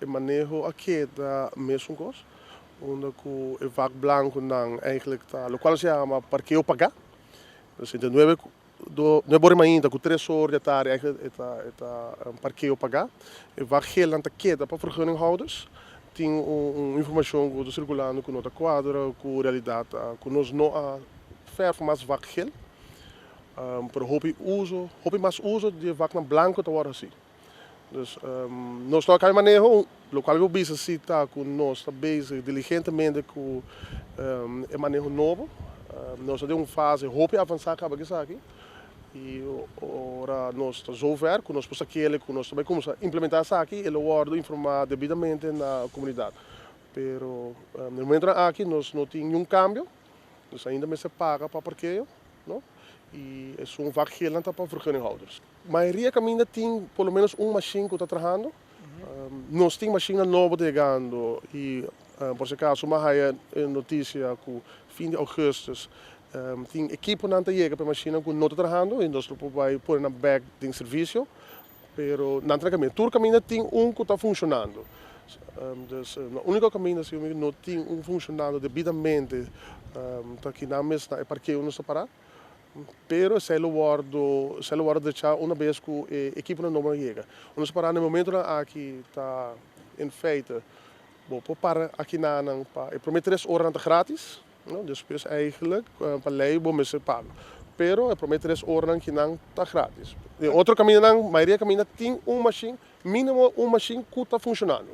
eu manejo aqui da mesma coisa, onde o vac blanco não eigenlijk tá, o qual se chama parqueio pagar, então não é bom ainda com 3 horas de tarde eigenlijk está parqueio pagar, o vac geel aan aqui para vergunninghouders, tem informação que circulando com nota quadra, com realidade, com nós não verf mais vac geel, para hobby mais uso de vac na blanco te worden assim. Dus nós estamos aqui manejo, o qual eu vejo se está com nós, está bezig diligentemente com o manejo novo. Nós temos uma fase hobby avançada aqui. E ora nós estamos zover, que nós possamos aquele, que nós também começar a implementar isso aqui, ele guarda informar devidamente na comunidade. Pero no momento aqui nós não temos cambio, nós ainda me se paga para parqueio, não? E é vac geel para vergunninghouders. A maioria caminha tem pelo menos uma machine que está trabalhando. Nós temos machine nova chegando e por se acaso uma notícia que fim de agosto tem equipe na chega para machine que não está trabalhando e nós vamos pôr na back de serviço, pero na caminho todo caminho tem que está funcionando. Dus a única caminho que não tem funcionando devidamente está aqui na mesa é parqueio não separado. Pero se lo guardo deixar uma vez que a equipe não chega. Nós parar no momento aqui está em feite, vou para aqui na para prometer 3 horas grátis, não? Depois eigenlijk para lei vou me se pago. Pero prometer 3 horas que não está grátis. Outro caminho não, maioria caminho tem uma machine, mínimo uma machine que está funcionando.